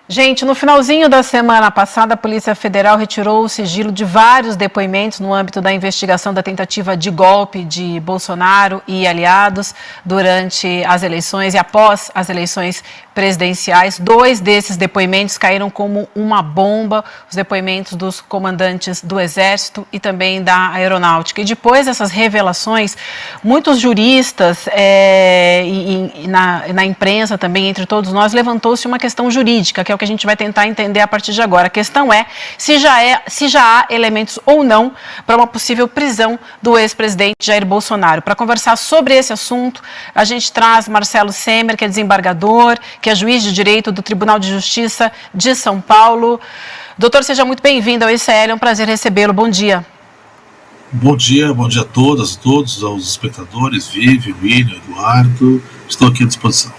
Gente, no finalzinho da semana passada, a Polícia Federal retirou o sigilo de vários depoimentos no âmbito da investigação da tentativa de golpe de Bolsonaro e aliados durante as eleições e após as eleições presidenciais. 2 desses depoimentos caíram como uma bomba, os depoimentos dos comandantes do Exército e também da Aeronáutica. E depois dessas revelações, muitos juristas na imprensa também, entre todos nós, levantou-se uma questão jurídica, que é o que a gente vai tentar entender a partir de agora. A questão é se já há elementos ou não para uma possível prisão do ex-presidente Jair Bolsonaro. Para conversar sobre esse assunto, a gente traz Marcelo Semer, que é desembargador, que é juiz de direito do Tribunal de Justiça de São Paulo. Doutor, seja muito bem-vindo ao ICL, é um prazer recebê-lo. Bom dia. Bom dia a todas, todos, aos espectadores, Vivi, William, Eduardo, estou aqui à disposição.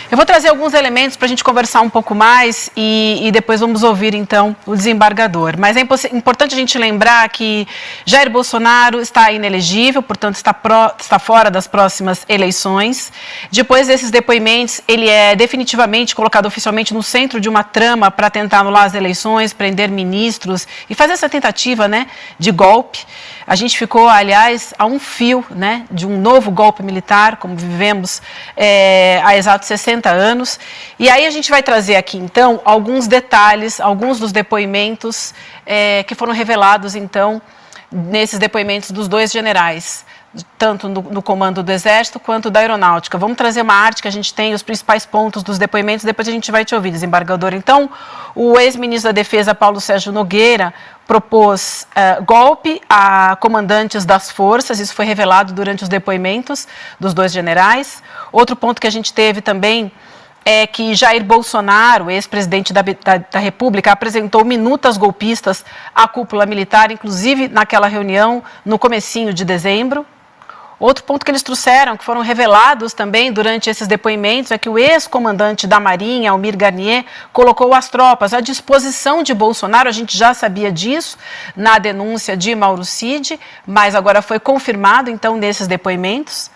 Eu vou trazer alguns elementos para a gente conversar um pouco mais e depois vamos ouvir, então, o desembargador. Mas é importante a gente lembrar que Jair Bolsonaro está inelegível, portanto, está fora das próximas eleições. Depois desses depoimentos, ele é definitivamente colocado oficialmente no centro de uma trama para tentar anular as eleições, prender ministros e fazer essa tentativa, né, de golpe. A gente ficou, aliás, a um fio, né, de um novo golpe militar, como vivemos há exatos 60 anos. E aí a gente vai trazer aqui, então, alguns detalhes, alguns dos depoimentos que foram revelados, então, nesses depoimentos dos 2 generais, tanto no comando do Exército quanto da Aeronáutica. Vamos trazer uma arte que a gente tem, os principais pontos dos depoimentos, depois a gente vai te ouvir, desembargador. Então, o ex-ministro da Defesa, Paulo Sérgio Nogueira, propôs golpe a comandantes das forças, isso foi revelado durante os depoimentos dos 2 generais. Outro ponto que a gente teve também é que Jair Bolsonaro, ex-presidente da República, apresentou minutas golpistas à cúpula militar, inclusive naquela reunião no comecinho de dezembro. Outro ponto que eles trouxeram, que foram revelados também durante esses depoimentos, é que o ex-comandante da Marinha, Almir Garnier, colocou as tropas à disposição de Bolsonaro. A gente já sabia disso na denúncia de Mauro Cid, mas agora foi confirmado, então, nesses depoimentos.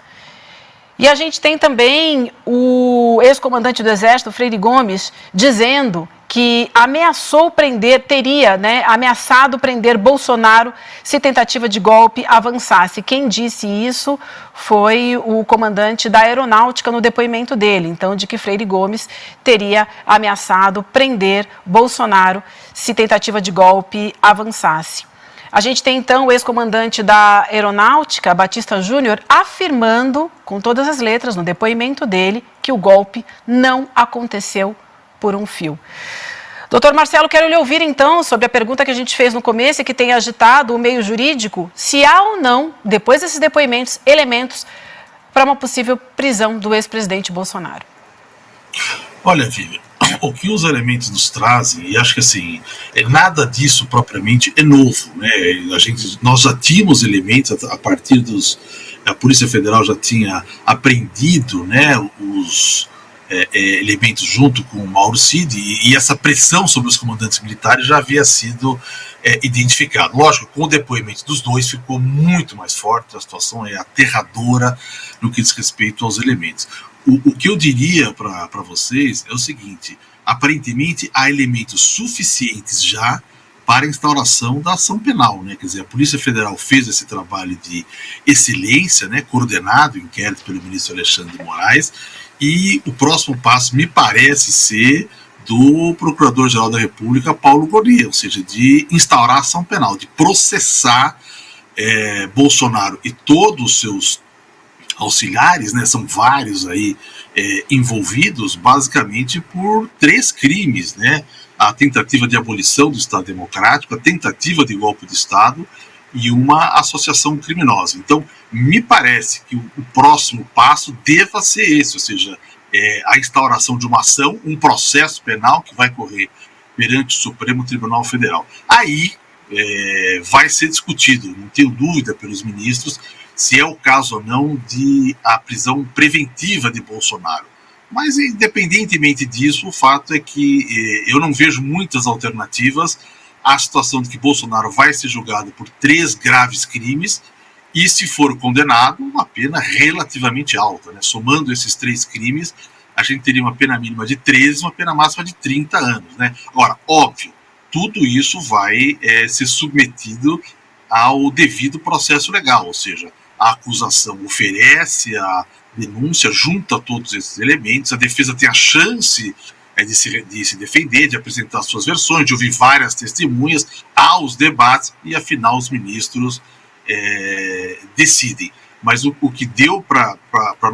E a gente tem também o ex-comandante do Exército, Freire Gomes, dizendo que teria ameaçado prender Bolsonaro se tentativa de golpe avançasse. Quem disse isso foi o comandante da Aeronáutica no depoimento dele, então, de que Freire Gomes teria ameaçado prender Bolsonaro se tentativa de golpe avançasse. A gente tem, então, o ex-comandante da Aeronáutica, Batista Júnior, afirmando, com todas as letras, no depoimento dele, que o golpe não aconteceu por um fio. Doutor Marcelo, quero lhe ouvir, então, sobre a pergunta que a gente fez no começo e que tem agitado o meio jurídico, se há ou não, depois desses depoimentos, elementos para uma possível prisão do ex-presidente Bolsonaro. Olha, Vivi, o que os elementos nos trazem, e acho que assim, nada disso propriamente é novo, né? Nós já tínhamos elementos a partir a Polícia Federal já tinha apreendido, né, os elementos junto com o Mauro Cid, e essa pressão sobre os comandantes militares já havia sido identificado. Lógico, com o depoimento dos 2 ficou muito mais forte, a situação é aterradora no que diz respeito aos elementos. O que eu diria para vocês é o seguinte: aparentemente há elementos suficientes já para a instauração da ação penal, né? Quer dizer, a Polícia Federal fez esse trabalho de excelência, né, coordenado o inquérito pelo ministro Alexandre de Moraes, e o próximo passo me parece ser do Procurador-Geral da República, Paulo Gonet, ou seja, de instaurar a ação penal, de processar Bolsonaro e todos os seus auxiliares, né, são vários aí envolvidos, basicamente por 3 crimes, né? A tentativa de abolição do Estado Democrático, a tentativa de golpe de Estado e uma associação criminosa. Então, me parece que o próximo passo deva ser esse, ou seja, a instauração de uma ação, um processo penal que vai correr perante o Supremo Tribunal Federal. Aí vai ser discutido, não tenho dúvida, pelos ministros, se é o caso ou não de a prisão preventiva de Bolsonaro. Mas, independentemente disso, o fato é que eu não vejo muitas alternativas à situação de que Bolsonaro vai ser julgado por 3 graves crimes e, se for condenado, uma pena relativamente alta, né? Somando esses 3 crimes, a gente teria uma pena mínima de 13, uma pena máxima de 30 anos, né? Agora, óbvio, tudo isso vai ser submetido ao devido processo legal, ou seja, a acusação oferece a denúncia, junta todos esses elementos, a defesa tem a chance de se defender, de apresentar suas versões, de ouvir várias testemunhas, há os debates e, afinal, os ministros decidem. Mas o que deu para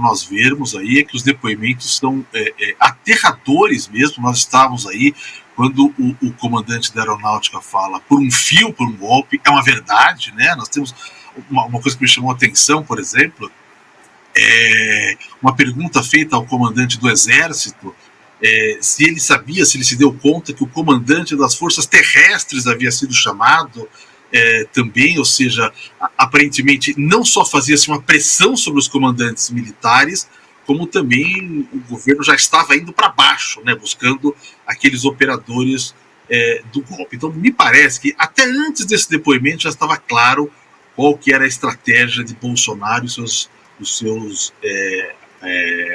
nós vermos aí é que os depoimentos são aterradores mesmo. Nós estávamos aí quando o comandante da aeronáutica fala por um fio, por um golpe, é uma verdade, né? Nós temos uma coisa que me chamou a atenção, por exemplo, uma pergunta feita ao comandante do Exército, se ele sabia, se ele se deu conta que o comandante das forças terrestres havia sido chamado também, ou seja, aparentemente não só fazia-se uma pressão sobre os comandantes militares, como também o governo já estava indo para baixo, né, buscando aqueles operadores do golpe. Então, me parece que até antes desse depoimento já estava claro qual que era a estratégia de Bolsonaro e os seus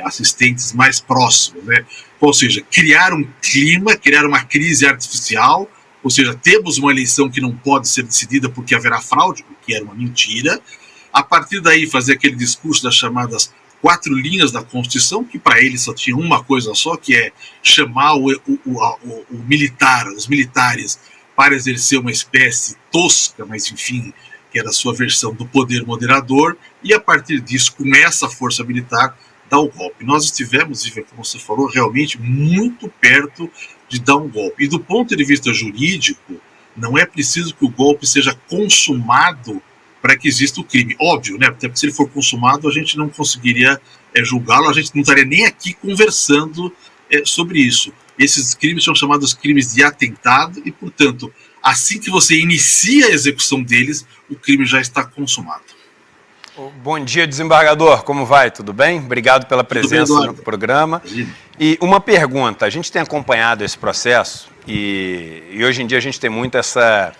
assistentes mais próximos, né? Ou seja, criar um clima, criar uma crise artificial, ou seja, temos uma eleição que não pode ser decidida porque haverá fraude, o que era uma mentira. A partir daí, fazer aquele discurso das chamadas 4 linhas da Constituição, que para ele só tinha uma coisa só, que é chamar os militares para exercer uma espécie tosca, mas enfim, que era a sua versão do poder moderador, e a partir disso, com essa força militar, dar o golpe. Nós estivemos, como você falou, realmente muito perto de dar um golpe. E do ponto de vista jurídico, não é preciso que o golpe seja consumado para que exista o crime. Óbvio, né? Até porque se ele for consumado, a gente não conseguiria julgá-lo, a gente não estaria nem aqui conversando sobre isso. Esses crimes são chamados crimes de atentado e, portanto, assim que você inicia a execução deles, o crime já está consumado. Bom dia, desembargador. Como vai? Tudo bem? Obrigado pela presença no programa. E uma pergunta. A gente tem acompanhado esse processo e hoje em dia a gente tem muito essa...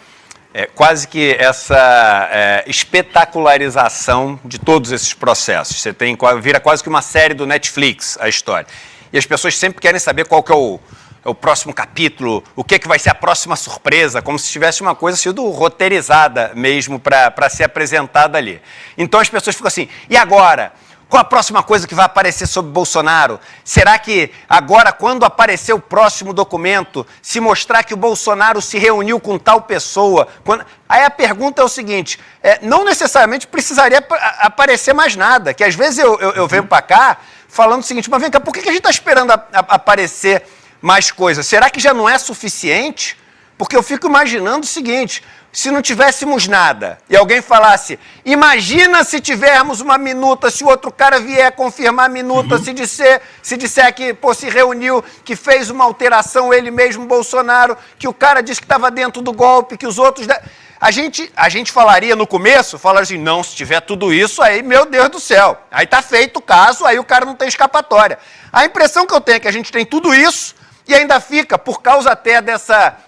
quase que essa espetacularização de todos esses processos. Você tem, vira quase que uma série do Netflix, a história. E as pessoas sempre querem saber qual que é o próximo capítulo, o que vai ser a próxima surpresa, como se tivesse uma coisa sido roteirizada mesmo para ser apresentada ali. Então as pessoas ficam assim, e agora? Qual a próxima coisa que vai aparecer sobre Bolsonaro? Será que agora, quando aparecer o próximo documento, se mostrar que o Bolsonaro se reuniu com tal pessoa... Aí a pergunta é o seguinte, não necessariamente precisaria aparecer mais nada, que às vezes eu venho para cá falando o seguinte, mas vem cá, por que a gente está esperando aparecer mais coisas? Será que já não é suficiente? Porque eu fico imaginando o seguinte, se não tivéssemos nada e alguém falasse, imagina se tivermos uma minuta, se o outro cara vier confirmar a minuta, se disser que se reuniu, que fez uma alteração ele mesmo, Bolsonaro, que o cara disse que estava dentro do golpe, que os outros... A gente falaria no começo, falaria assim, não, se tiver tudo isso, aí, meu Deus do céu, aí tá feito o caso, aí o cara não tem escapatória. A impressão que eu tenho é que a gente tem tudo isso, e ainda fica, por causa até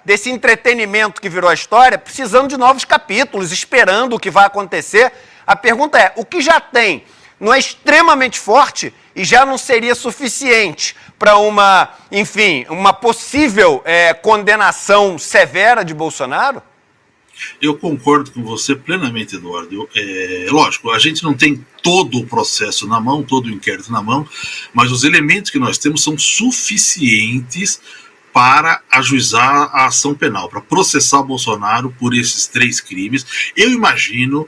desse entretenimento que virou a história, precisando de novos capítulos, esperando o que vai acontecer. A pergunta é, o que já tem não é extremamente forte e já não seria suficiente para uma possível condenação severa de Bolsonaro? Eu concordo com você plenamente, Eduardo. Lógico, a gente não tem todo o processo na mão, todo o inquérito na mão, mas os elementos que nós temos são suficientes para ajuizar a ação penal, para processar Bolsonaro por esses 3 crimes. Eu imagino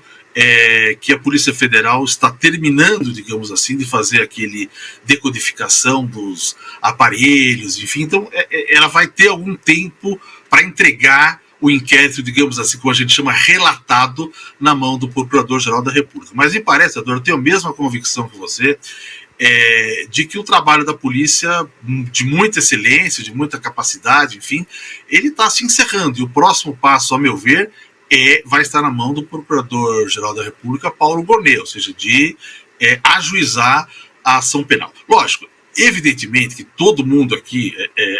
que a Polícia Federal está terminando, digamos assim, de fazer aquele decodificação dos aparelhos, enfim, então ela vai ter algum tempo para entregar o inquérito, digamos assim, como a gente chama, relatado na mão do Procurador-Geral da República. Mas me parece, Eduardo, eu tenho a mesma convicção que você, de que o trabalho da polícia, de muita excelência, de muita capacidade, enfim, ele está se encerrando. E o próximo passo, a meu ver, vai estar na mão do Procurador-Geral da República, Paulo Gonet, ou seja, de ajuizar a ação penal. Lógico, evidentemente que todo mundo aqui,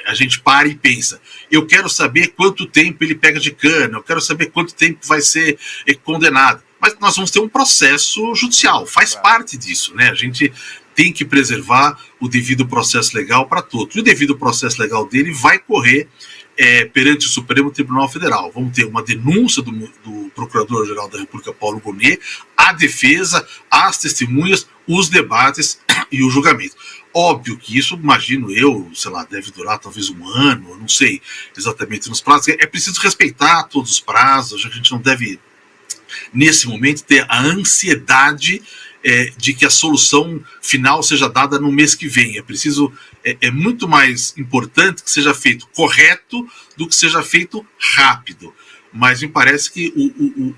a gente para e pensa, eu quero saber quanto tempo ele pega de cana, eu quero saber quanto tempo vai ser condenado. Mas nós vamos ter um processo judicial, faz parte disso, né? A gente tem que preservar o devido processo legal para todos. E o devido processo legal dele vai correr perante o Supremo Tribunal Federal. Vamos ter uma denúncia do Procurador-Geral da República, Paulo Gonet, a defesa, as testemunhas, os debates e o julgamento. Óbvio que isso, imagino eu, sei lá, deve durar talvez um ano, eu não sei exatamente nos prazos. É preciso respeitar todos os prazos, a gente não deve, nesse momento, ter a ansiedade de que a solução final seja dada no mês que vem. É preciso, é muito mais importante que seja feito correto do que seja feito rápido. Mas me parece que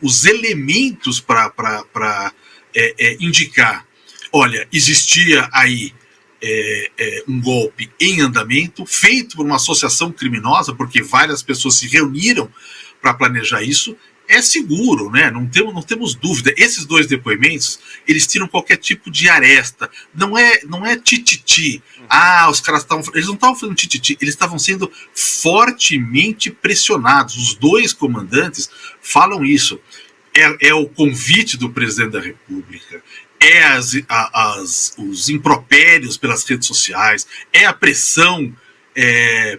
os elementos para indicar, olha, existia aí um golpe em andamento, feito por uma associação criminosa, porque várias pessoas se reuniram para planejar isso, é seguro, né? Não temos dúvida. Esses dois depoimentos, eles tiram qualquer tipo de aresta. Não é tititi. Os caras eles não estavam fazendo tititi, eles estavam sendo fortemente pressionados. Os dois comandantes falam isso. É o convite do presidente da República, os impropérios pelas redes sociais, é a pressão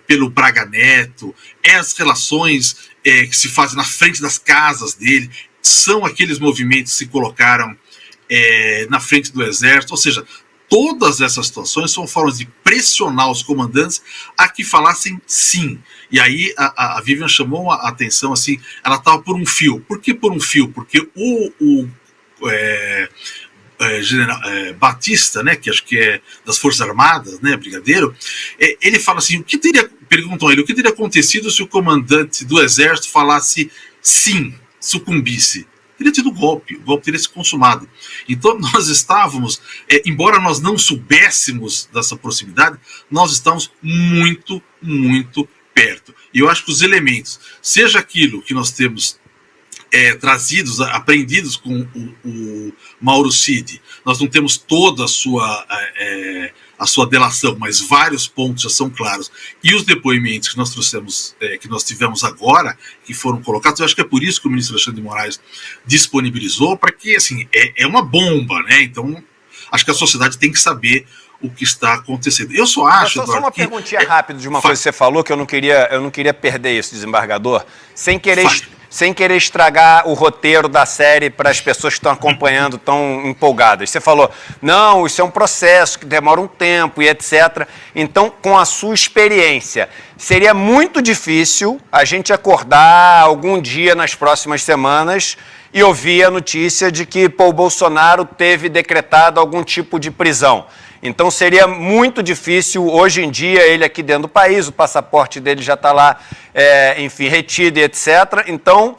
pelo Braga Neto, as relações que se fazem na frente das casas dele, são aqueles movimentos que se colocaram na frente do Exército, ou seja, todas essas situações são formas de pressionar os comandantes a que falassem sim. E aí a Vivian chamou a atenção, assim, ela estava por um fio. Por que por um fio? Porque o general Batista, né, que acho que é das Forças Armadas, né, brigadeiro, ele fala assim, perguntam a ele, o que teria acontecido se o comandante do Exército falasse sim, sucumbisse? Teria tido golpe, o golpe teria se consumado. Então nós estávamos, embora nós não soubéssemos dessa proximidade, nós estamos muito, muito perto. E eu acho que os elementos, seja aquilo que nós temos trazidos, aprendidos com o Mauro Cid, nós não temos toda a sua delação, mas vários pontos já são claros, e os depoimentos que nós trouxemos, que nós tivemos agora, que foram colocados, eu acho que é por isso que o ministro Alexandre de Moraes disponibilizou, para que, assim, é uma bomba, né? Então, acho que a sociedade tem que saber o que está acontecendo. Eu só acho, Eduardo, só uma perguntinha rápida de uma coisa que você falou, que eu não queria perder isso, desembargador, sem querer estragar o roteiro da série para as pessoas que estão acompanhando tão empolgadas. Você falou, não, isso é um processo que demora um tempo e etc. Então, com a sua experiência, seria muito difícil a gente acordar algum dia nas próximas semanas e ouvir a notícia de que o Bolsonaro teve decretado algum tipo de prisão. Então seria muito difícil, hoje em dia, ele aqui dentro do país, o passaporte dele já está lá, enfim, retido e etc. Então,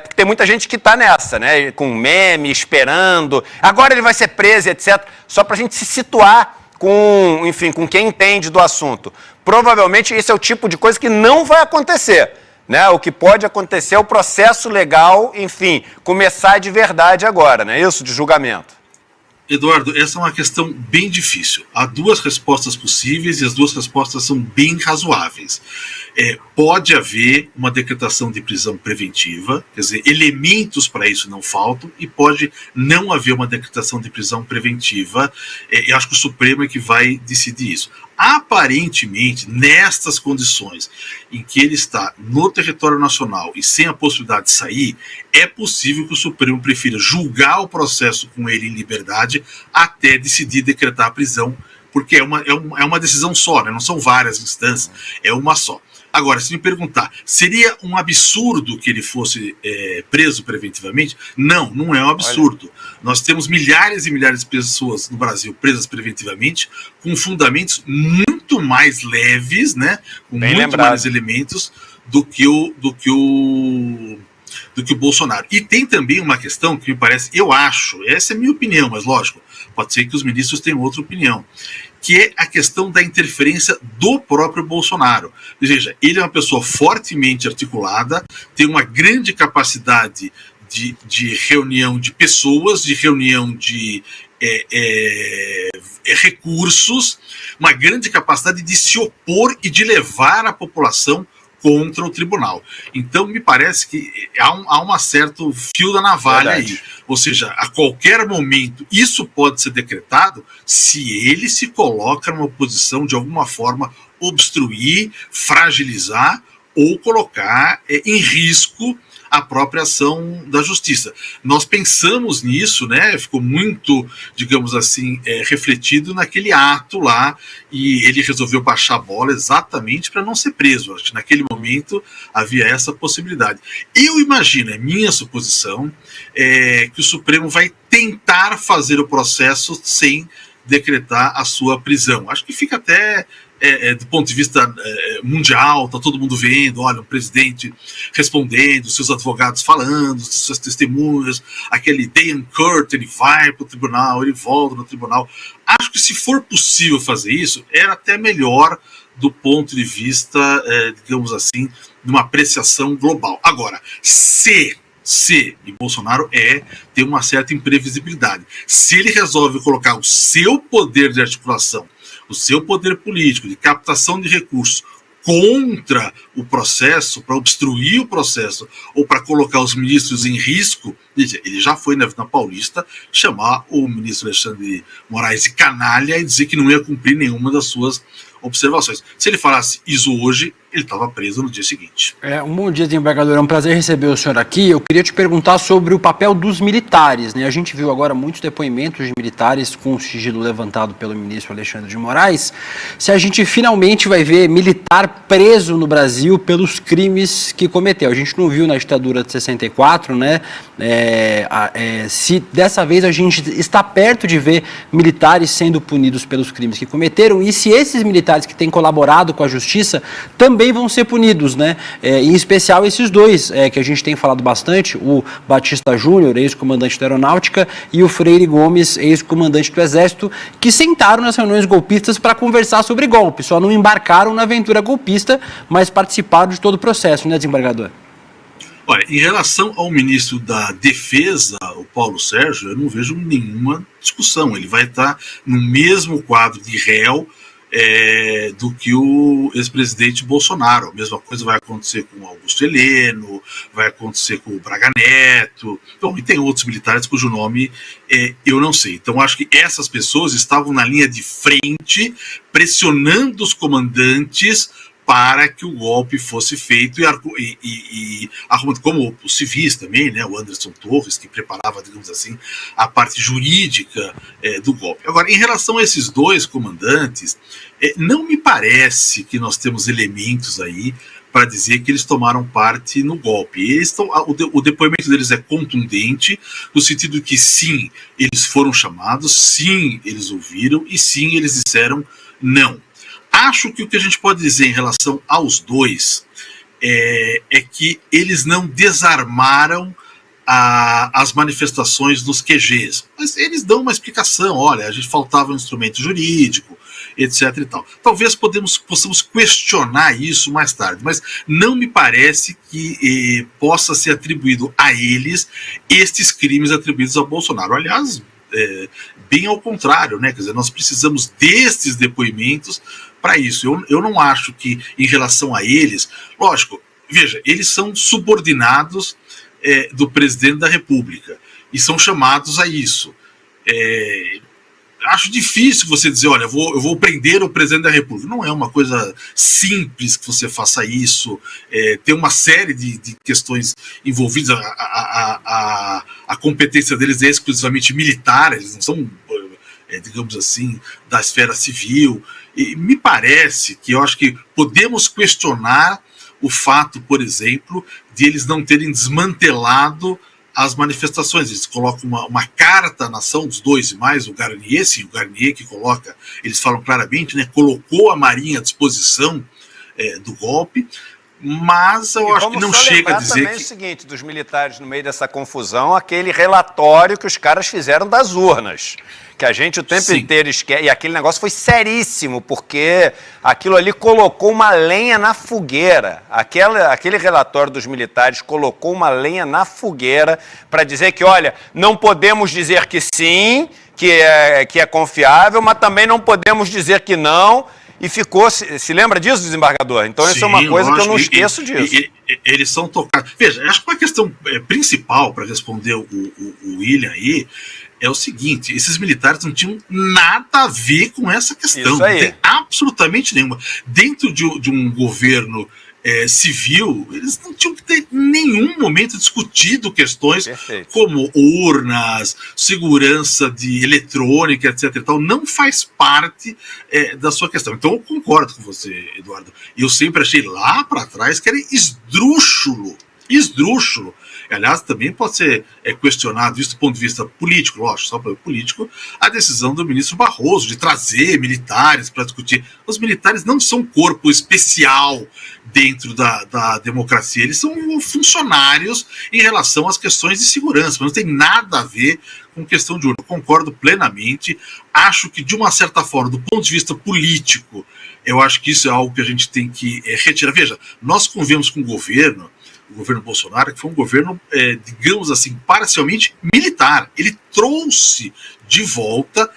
porque tem muita gente que está nessa, né, com meme, esperando, agora ele vai ser preso, etc. Só para a gente se situar com, enfim, com quem entende do assunto. Provavelmente esse é o tipo de coisa que não vai acontecer. Né? O que pode acontecer é o processo legal, enfim, começar de verdade agora, né? Isso, de julgamento. Eduardo, essa é uma questão bem difícil. Há duas respostas possíveis e as duas respostas são bem razoáveis. Pode haver uma decretação de prisão preventiva, quer dizer, elementos para isso não faltam, e pode não haver uma decretação de prisão preventiva. Eu acho que o Supremo é que vai decidir isso. Aparentemente, nestas condições em que ele está no território nacional e sem a possibilidade de sair, é possível que o Supremo prefira julgar o processo com ele em liberdade até decidir decretar a prisão, porque é uma decisão só, né? Não são várias instâncias, é uma só. Agora, se me perguntar, seria um absurdo que ele fosse preso preventivamente? Não, não é um absurdo. Olha. Nós temos milhares e milhares de pessoas no Brasil presas preventivamente com fundamentos muito mais leves, né? Com bem muito lembrado. Mais elementos do que o Bolsonaro. E tem também uma questão que me parece, eu acho, essa é a minha opinião, mas lógico, pode ser que os ministros tenham outra opinião, que é a questão da interferência do próprio Bolsonaro. Ou seja, ele é uma pessoa fortemente articulada, tem uma grande capacidade de reunião de pessoas, de reunião de recursos, uma grande capacidade de se opor e de levar a população contra o tribunal. Então, me parece que há um certo fio da navalha aí. Ou seja, a qualquer momento, isso pode ser decretado se ele se coloca numa posição, de alguma forma, obstruir, fragilizar ou colocar em risco a própria ação da justiça. Nós pensamos nisso, né? Ficou muito, digamos assim, refletido naquele ato lá, e ele resolveu baixar a bola exatamente para não ser preso. Acho que naquele momento havia essa possibilidade. Eu imagino, é minha suposição, que o Supremo vai tentar fazer o processo sem decretar a sua prisão. Acho que fica até... do ponto de vista mundial, está todo mundo vendo, olha, o presidente respondendo, seus advogados falando, suas testemunhas, aquele day in court, ele vai para o tribunal, ele volta no tribunal. Acho que se for possível fazer isso, era até melhor do ponto de vista, digamos assim, de uma apreciação global. Agora, se e Bolsonaro tem uma certa imprevisibilidade, se ele resolve colocar o seu poder de articulação, o seu poder político, de captação de recursos contra o processo, para obstruir o processo ou para colocar os ministros em risco, ele já foi na Paulista chamar o ministro Alexandre de Moraes de canalha e dizer que não ia cumprir nenhuma das suas observações. Se ele falasse isso hoje, ele estava preso no dia seguinte. Um bom dia, desembargador. É um prazer receber o senhor aqui. Eu queria te perguntar sobre o papel dos militares, né? A gente viu agora muitos depoimentos de militares com o sigilo levantado pelo ministro Alexandre de Moraes. Se a gente finalmente vai ver militar preso no Brasil pelos crimes que cometeu. A gente não viu na ditadura de 64, né? Se dessa vez a gente está perto de ver militares sendo punidos pelos crimes que cometeram, e se esses militares que têm colaborado com a justiça também vão ser punidos, né? Em especial esses dois, que a gente tem falado bastante, o Batista Júnior, ex-comandante da Aeronáutica, e o Freire Gomes, ex-comandante do Exército, que sentaram nas reuniões golpistas para conversar sobre golpe, só não embarcaram na aventura golpista, mas participaram de todo o processo, né, desembargador? Olha, em relação ao ministro da Defesa, o Paulo Sérgio, eu não vejo nenhuma discussão. Ele vai estar no mesmo quadro de réu do que o ex-presidente Bolsonaro. A mesma coisa vai acontecer com o Augusto Heleno, vai acontecer com o Braga Neto, bom, e tem outros militares cujo nome eu não sei. Então acho que essas pessoas estavam na linha de frente, pressionando os comandantes para que o golpe fosse feito e como os civis também, né, o Anderson Torres, que preparava, digamos assim, a parte jurídica do golpe. Agora, em relação a esses dois comandantes, não me parece que nós temos elementos aí para dizer que eles tomaram parte no golpe. O depoimento deles é contundente, no sentido de que sim, eles foram chamados, sim, eles ouviram e sim, eles disseram não. Acho que o que a gente pode dizer em relação aos dois é que eles não desarmaram as manifestações dos QGs, mas eles dão uma explicação, olha, a gente faltava um instrumento jurídico, etc. e tal. Talvez possamos questionar isso mais tarde, mas não me parece que possa ser atribuído a eles estes crimes atribuídos a Bolsonaro. Aliás, bem ao contrário, né? Quer dizer, nós precisamos destes depoimentos para isso. Eu não acho que, em relação a eles, lógico, veja, eles são subordinados do presidente da República e são chamados a isso. Acho difícil você dizer, olha, eu vou prender o presidente da República. Não é uma coisa simples que você faça isso. Tem uma série de questões envolvidas. A competência deles é exclusivamente militar, eles não são, digamos assim, da esfera civil. E me parece que eu acho que podemos questionar o fato, por exemplo, de eles não terem desmantelado as manifestações. Eles colocam uma carta à nação dos dois e mais, o Garnier, sim, o Garnier que coloca, eles falam claramente, né, colocou a Marinha à disposição do golpe, mas eu acho que não chega a dizer também o seguinte, dos militares no meio dessa confusão, aquele relatório que os caras fizeram das urnas, que a gente o tempo inteiro esquece, e aquele negócio foi seríssimo, porque aquilo ali colocou uma lenha na fogueira. Aquele relatório dos militares colocou uma lenha na fogueira para dizer que, olha, não podemos dizer que sim, que é confiável, mas também não podemos dizer que não. e ficou... Se lembra disso, desembargador? Então essa é uma coisa lógico, que eu não esqueço disso. Eles são tocados... Veja, acho que uma questão principal para responder o William aí é o seguinte, esses militares não tinham nada a ver com essa questão. Não tem absolutamente nenhuma. Dentro de um governo civil, eles não tinham que ter em nenhum momento discutido questões como urnas, segurança de eletrônica, etc. e tal. Não faz parte da sua questão. Então eu concordo com você, Eduardo. Eu sempre achei lá para trás que era esdrúxulo. Aliás, também pode ser questionado, isso do ponto de vista político, lógico, só para o político, a decisão do ministro Barroso de trazer militares para discutir. Os militares não são corpo especial dentro da democracia, eles são funcionários em relação às questões de segurança, mas não tem nada a ver com questão de urna. Eu concordo plenamente, acho que de uma certa forma, do ponto de vista político, eu acho que isso é algo que a gente tem que retirar. Veja, nós convivemos com o governo Bolsonaro, que foi um governo, digamos assim, parcialmente militar. Ele trouxe de volta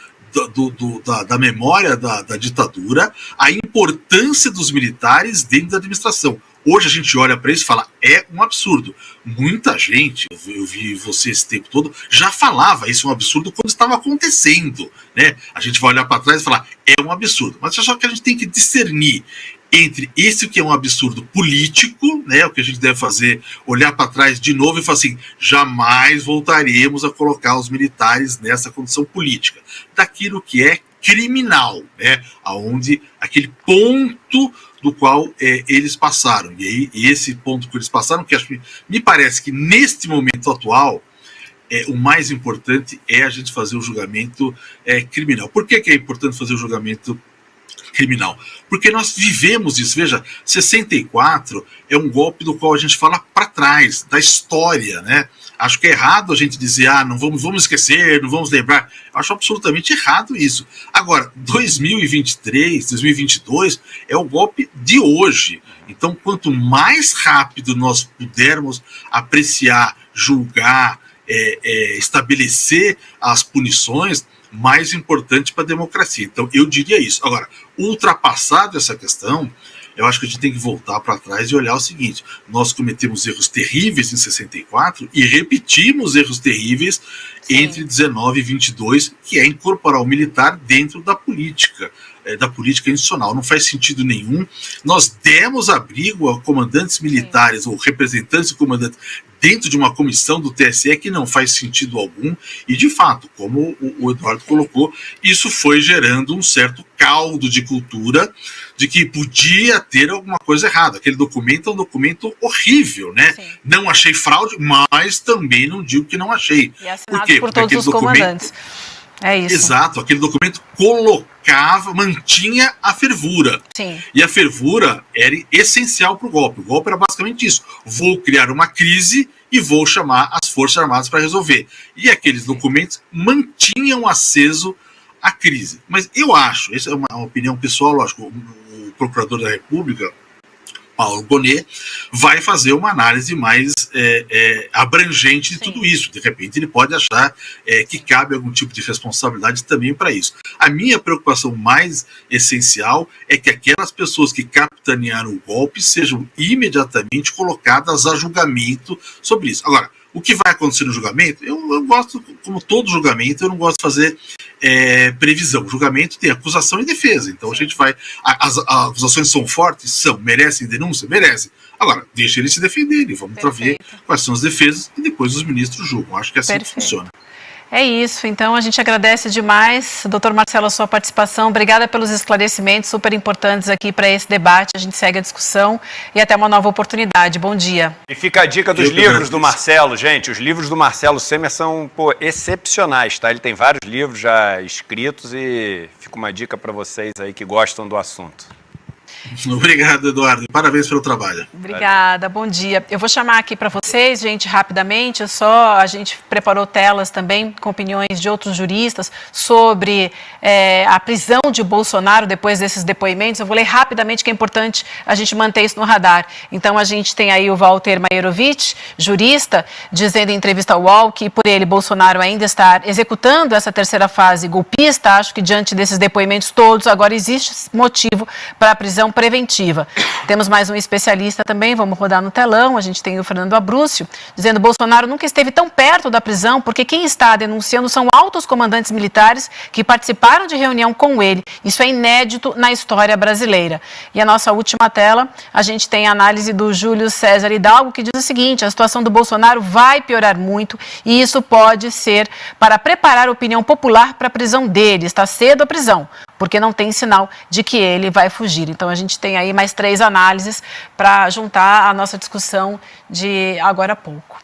da memória da ditadura a importância dos militares dentro da administração. Hoje a gente olha para isso e fala, é um absurdo. Muita gente, eu vi você esse tempo todo, já falava isso é um absurdo quando estava acontecendo, né? A gente vai olhar para trás e falar, é um absurdo. Mas só que a gente tem que discernir entre esse que é um absurdo político, né, o que a gente deve fazer, olhar para trás de novo e falar assim, jamais voltaremos a colocar os militares nessa condição política, daquilo que é criminal, né, aonde aquele ponto do qual eles passaram, e aí esse ponto que eles passaram, que acho que me parece que neste momento atual, o mais importante é a gente fazer o julgamento criminal. Por que é importante fazer o julgamento criminal? Porque nós vivemos isso. Veja, 64 é um golpe do qual a gente fala para trás, da história, né? Acho que é errado a gente dizer, não vamos esquecer, não vamos lembrar. Eu acho absolutamente errado isso. Agora, 2023, 2022 é o golpe de hoje. Então, quanto mais rápido nós pudermos apreciar, julgar, estabelecer as punições, mais importante para a democracia. Então, eu diria isso. Agora, ultrapassado essa questão, eu acho que a gente tem que voltar para trás e olhar o seguinte, nós cometemos erros terríveis em 64 e repetimos erros terríveis entre 19 e 22, que é incorporar o militar dentro da política institucional. Não faz sentido nenhum. Nós demos abrigo a comandantes militares ou representantes de comandantes dentro de uma comissão do TSE que não faz sentido algum e, de fato, como o Eduardo colocou, isso foi gerando um certo caldo de cultura de que podia ter alguma coisa errada. Aquele documento é um documento horrível, né? Sim. Não achei fraude, mas também não digo que não achei. E assinado por todos os comandantes. É isso. Exato, aquele documento mantinha a fervura. Sim. E a fervura era essencial para o golpe. O golpe era basicamente isso. Vou criar uma crise e vou chamar as Forças Armadas para resolver. E aqueles documentos mantinham aceso a crise. Mas eu acho, essa é uma opinião pessoal, lógico, o Procurador da República, Paulo Gonet, vai fazer uma análise mais abrangente de tudo isso. De repente ele pode achar que cabe algum tipo de responsabilidade também para isso. A minha preocupação mais essencial é que aquelas pessoas que capitanearam o golpe sejam imediatamente colocadas a julgamento sobre isso. Agora, o que vai acontecer no julgamento? Eu gosto, como todo julgamento, eu não gosto de fazer previsão. O julgamento tem acusação e defesa. Então a gente vai... As acusações são fortes? São. Merecem denúncia? Merecem. Agora, deixa eles se defenderem. Vamos ver quais são as defesas e depois os ministros julgam. Acho que é assim que funciona. É isso, então a gente agradece demais, doutor Marcelo, a sua participação. Obrigada pelos esclarecimentos super importantes aqui para esse debate. A gente segue a discussão e até uma nova oportunidade. Bom dia. E fica a dica dos livros do Marcelo, gente. Os livros do Marcelo Semer são excepcionais, tá? Ele tem vários livros já escritos e fica uma dica para vocês aí que gostam do assunto. Obrigado, Eduardo. Parabéns pelo trabalho. Obrigada, bom dia. Eu vou chamar aqui para vocês, gente, rapidamente, a gente preparou telas também com opiniões de outros juristas sobre a prisão de Bolsonaro depois desses depoimentos. Eu vou ler rapidamente, que é importante a gente manter isso no radar. Então, a gente tem aí o Walter Maierovitch, jurista, dizendo em entrevista ao UOL que, por ele, Bolsonaro ainda está executando essa terceira fase golpista. Acho que, diante desses depoimentos todos, agora existe motivo para a prisão preventiva. Temos mais um especialista também, vamos rodar no telão. A gente tem o Fernando Abrúcio, dizendo que Bolsonaro nunca esteve tão perto da prisão, porque quem está denunciando são altos comandantes militares que participaram de reunião com ele. Isso é inédito na história brasileira. E a nossa última tela, a gente tem a análise do Júlio César Hidalgo, que diz o seguinte: a situação do Bolsonaro vai piorar muito e isso pode ser para preparar a opinião popular para a prisão dele. Está cedo a prisão, porque não tem sinal de que ele vai fugir. Então, a gente tem aí mais 3 análises para juntar a nossa discussão de agora há pouco.